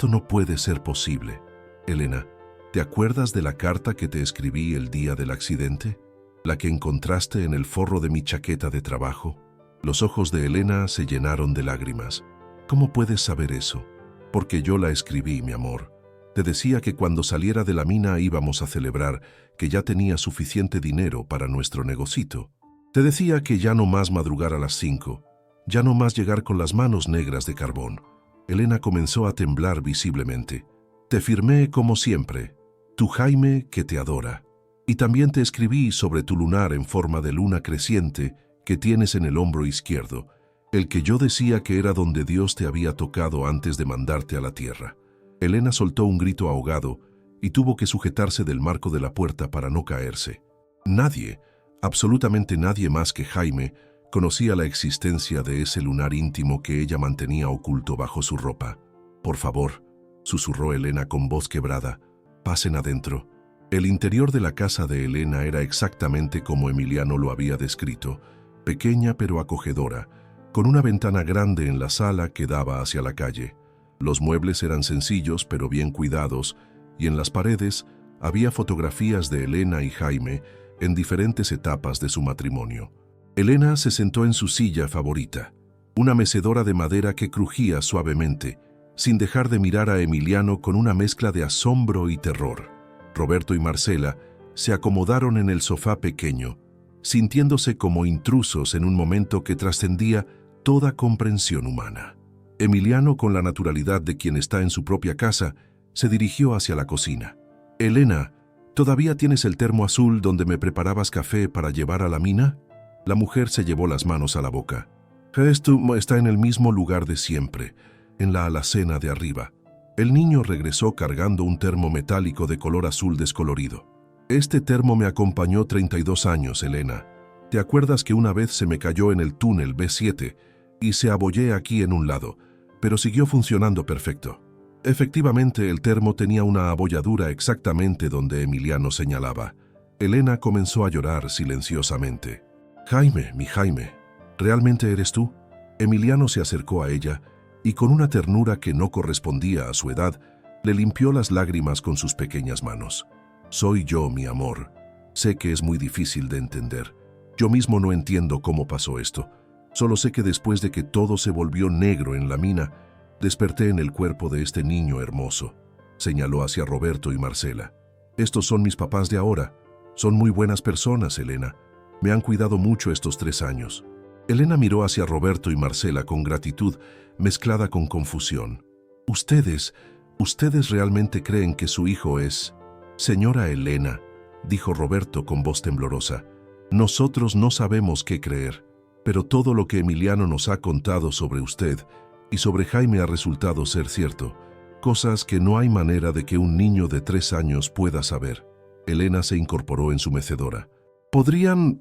no puede ser posible. Elena, ¿te acuerdas de la carta que te escribí el día del accidente? ¿La que encontraste en el forro de mi chaqueta de trabajo? Los ojos de Elena se llenaron de lágrimas. ¿Cómo puedes saber eso? Porque yo la escribí, mi amor. Te decía que cuando saliera de la mina íbamos a celebrar que ya tenía suficiente dinero para nuestro negocito. Te decía que ya no más madrugar a las 5, ya no más llegar con las manos negras de carbón. Elena comenzó a temblar visiblemente. Te firmé como siempre, tu Jaime que te adora. Y también te escribí sobre tu lunar en forma de luna creciente que tienes en el hombro izquierdo, el que yo decía que era donde Dios te había tocado antes de mandarte a la tierra. Elena soltó un grito ahogado y tuvo que sujetarse del marco de la puerta para no caerse. Nadie, absolutamente nadie más que Jaime, conocía la existencia de ese lunar íntimo que ella mantenía oculto bajo su ropa. Por favor, susurró Elena con voz quebrada, pasen adentro. El interior de la casa de Elena era exactamente como Emiliano lo había descrito, pequeña pero acogedora, con una ventana grande en la sala que daba hacia la calle. Los muebles eran sencillos pero bien cuidados, y en las paredes había fotografías de Elena y Jaime en diferentes etapas de su matrimonio. Elena se sentó en su silla favorita, una mecedora de madera que crujía suavemente, sin dejar de mirar a Emiliano con una mezcla de asombro y terror. Roberto y Marcela se acomodaron en el sofá pequeño, sintiéndose como intrusos en un momento que trascendía toda comprensión humana. Emiliano, con la naturalidad de quien está en su propia casa, se dirigió hacia la cocina. Elena, ¿todavía tienes el termo azul donde me preparabas café para llevar a la mina? La mujer se llevó las manos a la boca. Esto está en el mismo lugar de siempre, en la alacena de arriba. El niño regresó cargando un termo metálico de color azul descolorido. Este termo me acompañó 32 años, Elena. ¿Te acuerdas que una vez se me cayó en el túnel B7 y se abollé aquí en un lado, pero siguió funcionando perfecto? Efectivamente, el termo tenía una abolladura exactamente donde Emiliano señalaba. Elena comenzó a llorar silenciosamente. Jaime, mi Jaime, ¿realmente eres tú? Emiliano se acercó a ella y con una ternura que no correspondía a su edad, le limpió las lágrimas con sus pequeñas manos. Soy yo, mi amor. Sé que es muy difícil de entender. Yo mismo no entiendo cómo pasó esto. Solo sé que después de que todo se volvió negro en la mina, desperté en el cuerpo de este niño hermoso. Señaló hacia Roberto y Marcela. Estos son mis papás de ahora. Son muy buenas personas, Elena. Me han cuidado mucho estos 3 años. Elena miró hacia Roberto y Marcela con gratitud, mezclada con confusión. ¿Ustedes realmente creen que su hijo es...? Señora Elena, dijo Roberto con voz temblorosa, nosotros no sabemos qué creer, pero todo lo que Emiliano nos ha contado sobre usted y sobre Jaime ha resultado ser cierto, cosas que no hay manera de que un niño de 3 años pueda saber. Elena se incorporó en su mecedora. ¿Podrían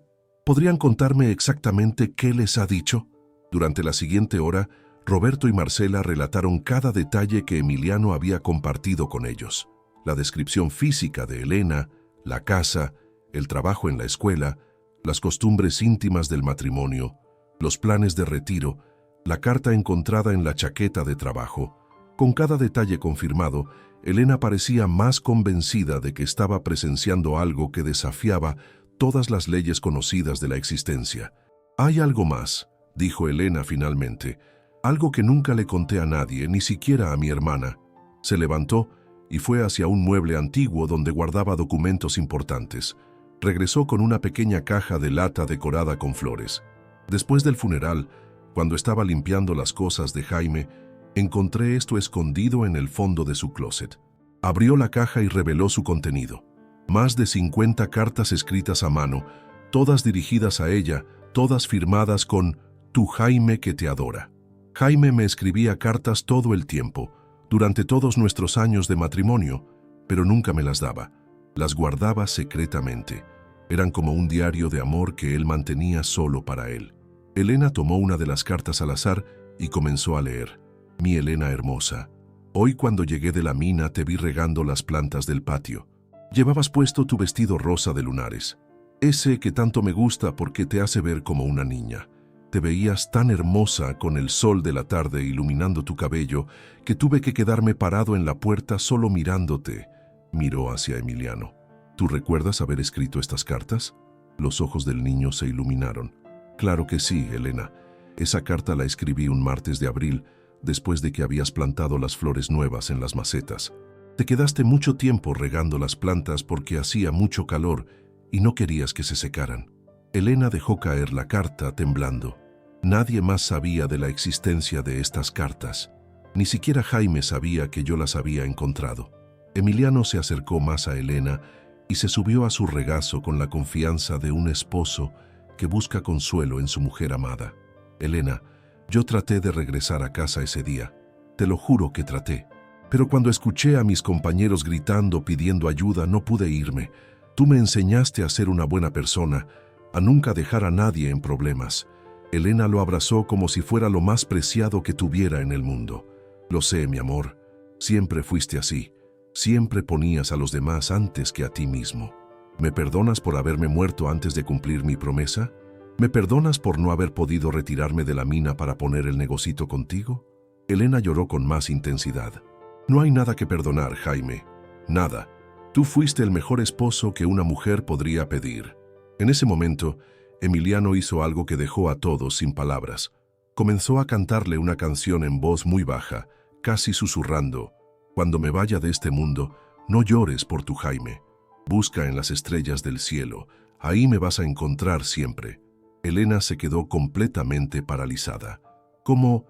contarme exactamente qué les ha dicho? Durante la siguiente hora, Roberto y Marcela relataron cada detalle que Emiliano había compartido con ellos. La descripción física de Elena, la casa, el trabajo en la escuela, las costumbres íntimas del matrimonio, los planes de retiro, la carta encontrada en la chaqueta de trabajo. Con cada detalle confirmado, Elena parecía más convencida de que estaba presenciando algo que desafiaba todas las leyes conocidas de la existencia. «Hay algo más», dijo Elena finalmente, «algo que nunca le conté a nadie, ni siquiera a mi hermana». Se levantó y fue hacia un mueble antiguo donde guardaba documentos importantes. Regresó con una pequeña caja de lata decorada con flores. Después del funeral, cuando estaba limpiando las cosas de Jaime, encontré esto escondido en el fondo de su closet. Abrió la caja y reveló su contenido. Más de 50 cartas escritas a mano, todas dirigidas a ella, todas firmadas con «Tu Jaime que te adora». Jaime me escribía cartas todo el tiempo, durante todos nuestros años de matrimonio, pero nunca me las daba. Las guardaba secretamente. Eran como un diario de amor que él mantenía solo para él. Elena tomó una de las cartas al azar y comenzó a leer. «Mi Elena hermosa, hoy cuando llegué de la mina te vi regando las plantas del patio. Llevabas puesto tu vestido rosa de lunares, ese que tanto me gusta porque te hace ver como una niña. Te veías tan hermosa con el sol de la tarde iluminando tu cabello que tuve que quedarme parado en la puerta solo mirándote». Miró hacia Emiliano. «¿Tú recuerdas haber escrito estas cartas?» Los ojos del niño se iluminaron. «Claro que sí, Elena. Esa carta la escribí un martes de abril, después de que habías plantado las flores nuevas en las macetas. Te quedaste mucho tiempo regando las plantas porque hacía mucho calor y no querías que se secaran». Elena dejó caer la carta temblando. Nadie más sabía de la existencia de estas cartas. Ni siquiera Jaime sabía que yo las había encontrado. Emiliano se acercó más a Elena y se subió a su regazo con la confianza de un esposo que busca consuelo en su mujer amada. «Elena, yo traté de regresar a casa ese día. Te lo juro que traté. Pero cuando escuché a mis compañeros gritando pidiendo ayuda no pude irme. Tú me enseñaste a ser una buena persona, a nunca dejar a nadie en problemas». Elena lo abrazó como si fuera lo más preciado que tuviera en el mundo. «Lo sé, mi amor. Siempre fuiste así. Siempre ponías a los demás antes que a ti mismo. ¿Me perdonas por haberme muerto antes de cumplir mi promesa? ¿Me perdonas por no haber podido retirarme de la mina para poner el negocito contigo?» Elena lloró con más intensidad. «No hay nada que perdonar, Jaime. Nada. Tú fuiste el mejor esposo que una mujer podría pedir». En ese momento, Emiliano hizo algo que dejó a todos sin palabras. Comenzó a cantarle una canción en voz muy baja, casi susurrando. «Cuando me vaya de este mundo, no llores por tu Jaime. Busca en las estrellas del cielo. Ahí me vas a encontrar siempre». Elena se quedó completamente paralizada. ¿Cómo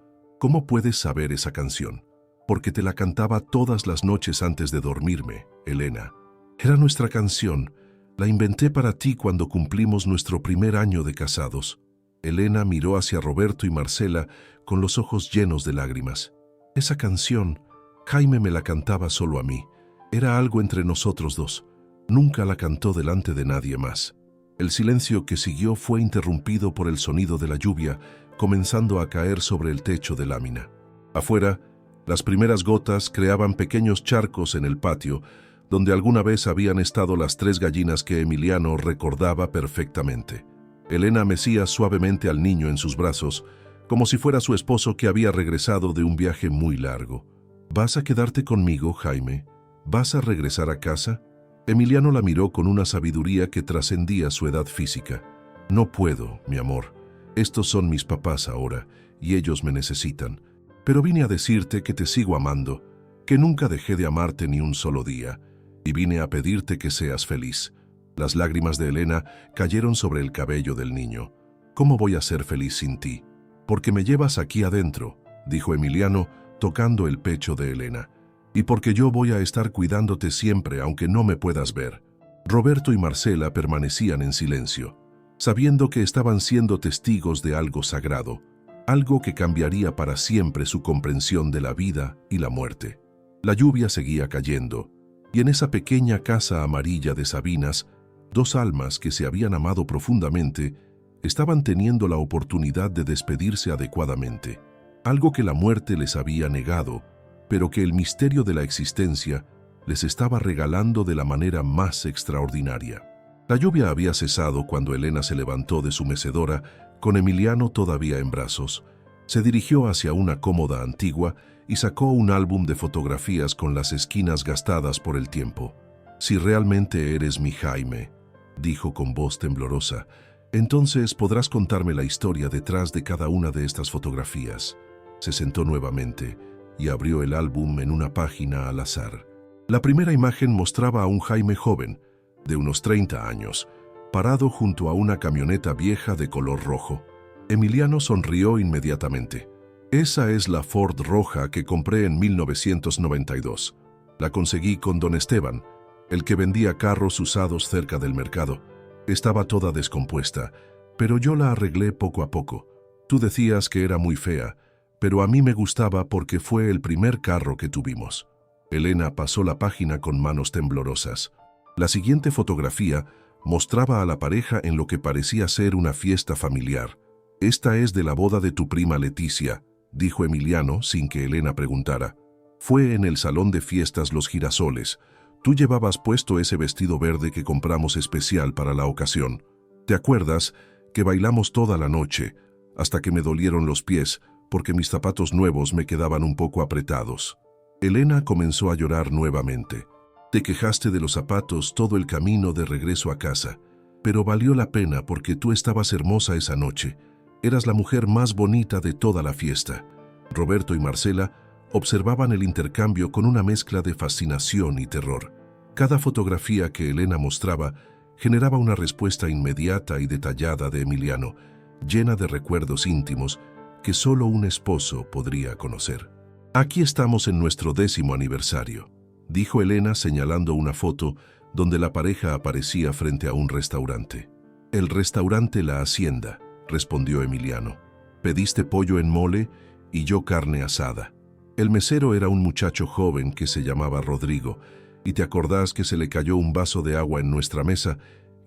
puedes saber esa canción? «Porque te la cantaba todas las noches antes de dormirme, Elena. Era nuestra canción. La inventé para ti cuando cumplimos nuestro primer año de casados». Elena miró hacia Roberto y Marcela con los ojos llenos de lágrimas. «Esa canción, Jaime me la cantaba solo a mí. Era algo entre nosotros dos. Nunca la cantó delante de nadie más». El silencio que siguió fue interrumpido por el sonido de la lluvia, comenzando a caer sobre el techo de lámina. Afuera, las primeras gotas creaban pequeños charcos en el patio, donde alguna vez habían estado las 3 gallinas que Emiliano recordaba perfectamente. Elena mecía suavemente al niño en sus brazos, como si fuera su esposo que había regresado de un viaje muy largo. «¿Vas a quedarte conmigo, Jaime? ¿Vas a regresar a casa?» Emiliano la miró con una sabiduría que trascendía su edad física. No puedo, mi amor. Estos son mis papás ahora, y ellos me necesitan. Pero vine a decirte que te sigo amando, que nunca dejé de amarte ni un solo día, y vine a pedirte que seas feliz. Las lágrimas de Elena cayeron sobre el cabello del niño. ¿Cómo voy a ser feliz sin ti? Porque me llevas aquí adentro, dijo Emiliano, tocando el pecho de Elena. Y porque yo voy a estar cuidándote siempre, aunque no me puedas ver. Roberto y Marcela permanecían en silencio, sabiendo que estaban siendo testigos de algo sagrado, algo que cambiaría para siempre su comprensión de la vida y la muerte. La lluvia seguía cayendo, y en esa pequeña casa amarilla de Sabinas, dos almas que se habían amado profundamente estaban teniendo la oportunidad de despedirse adecuadamente, algo que la muerte les había negado, pero que el misterio de la existencia les estaba regalando de la manera más extraordinaria. La lluvia había cesado cuando Elena se levantó de su mecedora, con Emiliano todavía en brazos. Se dirigió hacia una cómoda antigua y sacó un álbum de fotografías con las esquinas gastadas por el tiempo. «Si realmente eres mi Jaime», dijo con voz temblorosa, «entonces podrás contarme la historia detrás de cada una de estas fotografías». Se sentó nuevamente y abrió el álbum en una página al azar. La primera imagen mostraba a un Jaime joven, de unos 30 años, parado junto a una camioneta vieja de color rojo. Emiliano sonrió inmediatamente. «Esa es la Ford roja que compré en 1992. La conseguí con don Esteban, el que vendía carros usados cerca del mercado. Estaba toda descompuesta, pero yo la arreglé poco a poco. Tú decías que era muy fea, pero a mí me gustaba porque fue el primer carro que tuvimos». Elena pasó la página con manos temblorosas. La siguiente fotografía mostraba a la pareja en lo que parecía ser una fiesta familiar. «Esta es de la boda de tu prima Leticia», dijo Emiliano sin que Elena preguntara. «Fue en el salón de fiestas Los Girasoles. Tú llevabas puesto ese vestido verde que compramos especial para la ocasión. ¿Te acuerdas que bailamos toda la noche, hasta que me dolieron los pies, porque mis zapatos nuevos me quedaban un poco apretados?» Elena comenzó a llorar nuevamente. «Te quejaste de los zapatos todo el camino de regreso a casa, pero valió la pena porque tú estabas hermosa esa noche. Eras la mujer más bonita de toda la fiesta». Roberto y Marcela observaban el intercambio con una mezcla de fascinación y terror. Cada fotografía que Elena mostraba generaba una respuesta inmediata y detallada de Emiliano, llena de recuerdos íntimos que solo un esposo podría conocer. «Aquí estamos en nuestro 10º aniversario», dijo Elena señalando una foto donde la pareja aparecía frente a un restaurante. «El restaurante La Hacienda», respondió Emiliano. «Pediste pollo en mole y yo carne asada. El mesero era un muchacho joven que se llamaba Rodrigo, y te acordás que se le cayó un vaso de agua en nuestra mesa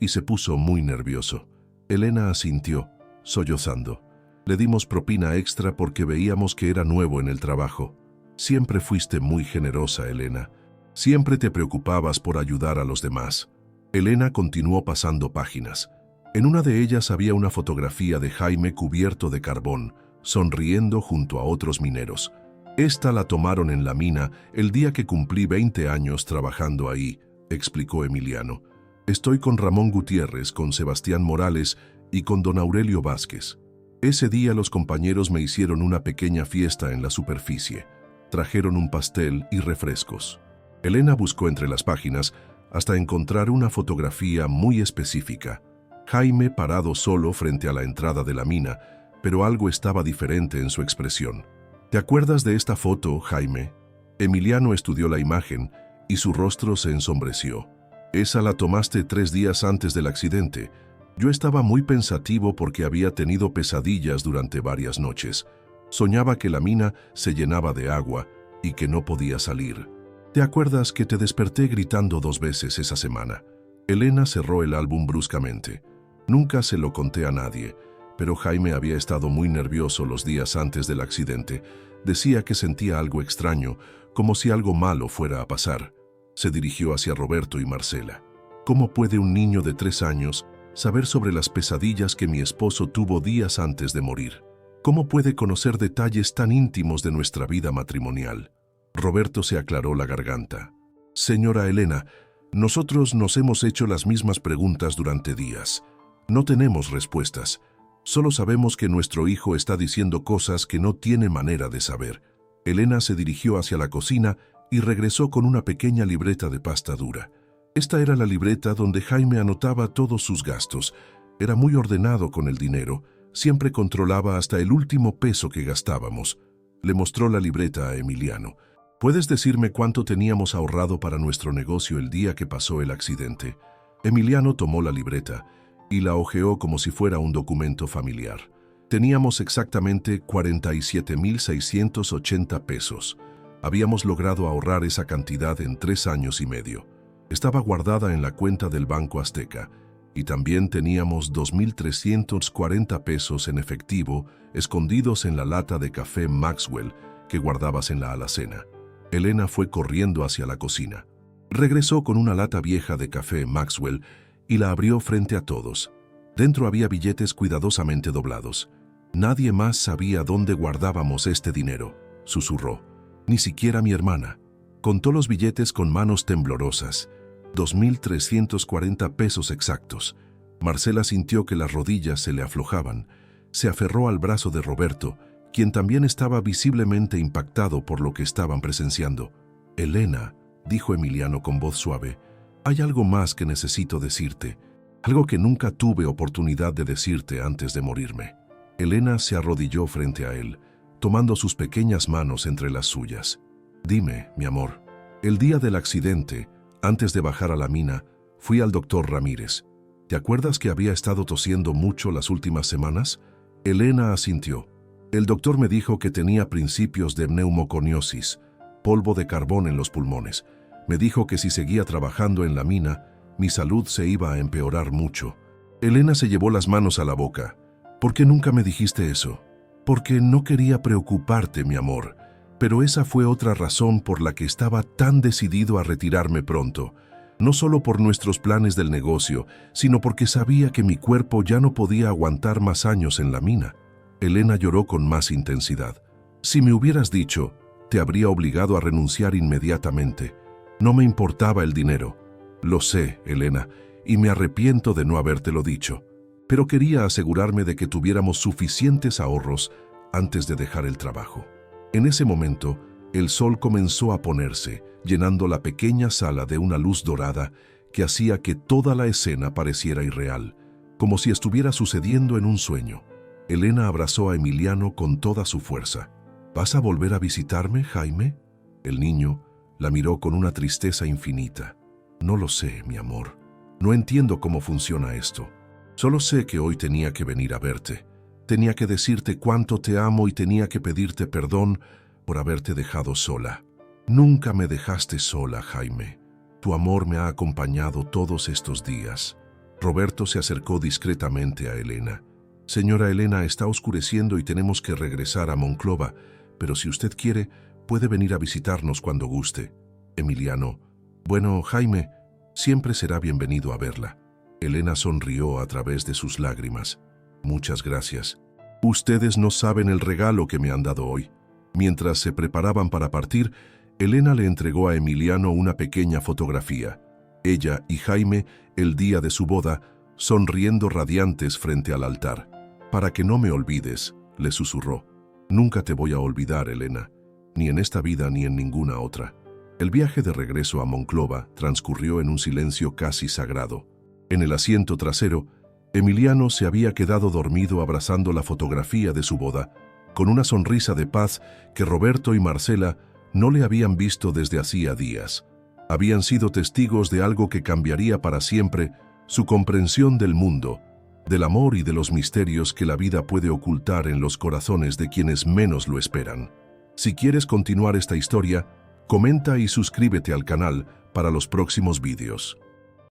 y se puso muy nervioso». Elena asintió, sollozando. «Le dimos propina extra porque veíamos que era nuevo en el trabajo. Siempre fuiste muy generosa, Elena. Siempre te preocupabas por ayudar a los demás». Elena continuó pasando páginas. En una de ellas había una fotografía de Jaime cubierto de carbón, sonriendo junto a otros mineros. «Esta la tomaron en la mina el día que cumplí 20 años trabajando ahí», explicó Emiliano. «Estoy con Ramón Gutiérrez, con Sebastián Morales y con don Aurelio Vázquez. Ese día los compañeros me hicieron una pequeña fiesta en la superficie. Trajeron un pastel y refrescos». Elena buscó entre las páginas hasta encontrar una fotografía muy específica. Jaime parado solo frente a la entrada de la mina, pero algo estaba diferente en su expresión. «¿Te acuerdas de esta foto, Jaime?» Emiliano estudió la imagen y su rostro se ensombreció. «Esa la tomaste 3 días antes del accidente. Yo estaba muy pensativo porque había tenido pesadillas durante varias noches. Soñaba que la mina se llenaba de agua y que no podía salir. ¿Te acuerdas que te desperté gritando 2 veces esa semana?» Elena cerró el álbum bruscamente. «Nunca se lo conté a nadie, pero Jaime había estado muy nervioso los días antes del accidente. Decía que sentía algo extraño, como si algo malo fuera a pasar». Se dirigió hacia Roberto y Marcela. «¿Cómo puede un niño de 3 años saber sobre las pesadillas que mi esposo tuvo días antes de morir? ¿Cómo puede conocer detalles tan íntimos de nuestra vida matrimonial?» Roberto se aclaró la garganta. «Señora Elena, Nosotros nos hemos hecho las mismas preguntas durante días. No tenemos respuestas. Solo sabemos que nuestro hijo está diciendo cosas que no tiene manera de saber. Elena se dirigió hacia la cocina y regresó con una pequeña libreta de pasta dura. Esta era la libreta donde Jaime anotaba todos sus gastos. Era muy ordenado con el dinero. Siempre controlaba hasta el último peso que gastábamos. Le mostró la libreta a Emiliano. ¿Puedes decirme cuánto teníamos ahorrado para nuestro negocio el día que pasó el accidente? Emiliano tomó la libreta y la hojeó como si fuera un documento familiar. Teníamos exactamente 47,680 pesos. Habíamos logrado ahorrar esa cantidad en 3 años y medio. Estaba guardada en la cuenta del Banco Azteca y también teníamos 2,340 pesos en efectivo escondidos en la lata de café Maxwell que guardabas en la alacena. Elena fue corriendo hacia la cocina. Regresó con una lata vieja de café Maxwell y la abrió frente a todos. Dentro había billetes cuidadosamente doblados. Nadie más sabía dónde guardábamos este dinero, susurró. Ni siquiera mi hermana. Contó los billetes con manos temblorosas. 2,340 pesos exactos. Marcela sintió que las rodillas se le aflojaban. Se aferró al brazo de Roberto, quien también estaba visiblemente impactado por lo que estaban presenciando. Elena, dijo Emiliano con voz suave, hay algo más que necesito decirte, algo que nunca tuve oportunidad de decirte antes de morirme. Elena se arrodilló frente a él, tomando sus pequeñas manos entre las suyas. Dime, mi amor, el día del accidente, antes de bajar a la mina, fui al doctor Ramírez. ¿Te acuerdas que había estado tosiendo mucho las últimas semanas? Elena asintió. El doctor me dijo que tenía principios de neumoconiosis, polvo de carbón en los pulmones. Me dijo que si seguía trabajando en la mina, mi salud se iba a empeorar mucho. Elena se llevó las manos a la boca. ¿Por qué nunca me dijiste eso? Porque no quería preocuparte, mi amor, pero esa fue otra razón por la que estaba tan decidido a retirarme pronto. No solo por nuestros planes del negocio, sino porque sabía que mi cuerpo ya no podía aguantar más años en la mina. Elena lloró con más intensidad. Si me hubieras dicho, te habría obligado a renunciar inmediatamente. No me importaba el dinero. Lo sé, Elena, y me arrepiento de no habértelo dicho. Pero quería asegurarme de que tuviéramos suficientes ahorros antes de dejar el trabajo. En ese momento, el sol comenzó a ponerse, llenando la pequeña sala de una luz dorada que hacía que toda la escena pareciera irreal, como si estuviera sucediendo en un sueño. Elena abrazó a Emiliano con toda su fuerza. ¿Vas a volver a visitarme, Jaime? El niño la miró con una tristeza infinita. No lo sé, mi amor. No entiendo cómo funciona esto. Solo sé que hoy tenía que venir a verte. Tenía que decirte cuánto te amo y tenía que pedirte perdón por haberte dejado sola. Nunca me dejaste sola, Jaime. Tu amor me ha acompañado todos estos días. Roberto se acercó discretamente a Elena. Señora Elena, está oscureciendo y tenemos que regresar a Monclova, pero si usted quiere, puede venir a visitarnos cuando guste. Emiliano, bueno, Jaime, siempre será bienvenido a verla. Elena sonrió a través de sus lágrimas. Muchas gracias. Ustedes no saben el regalo que me han dado hoy. Mientras se preparaban para partir, Elena le entregó a Emiliano una pequeña fotografía. Ella y Jaime, el día de su boda, sonriendo radiantes frente al altar. Para que no me olvides, le susurró. Nunca te voy a olvidar, Elena, ni en esta vida ni en ninguna otra. El viaje de regreso a Monclova transcurrió en un silencio casi sagrado. En el asiento trasero, Emiliano se había quedado dormido abrazando la fotografía de su boda, con una sonrisa de paz que Roberto y Marcela no le habían visto desde hacía días. Habían sido testigos de algo que cambiaría para siempre su comprensión del mundo, del amor y de los misterios que la vida puede ocultar en los corazones de quienes menos lo esperan. Si quieres continuar esta historia, comenta y suscríbete al canal para los próximos vídeos.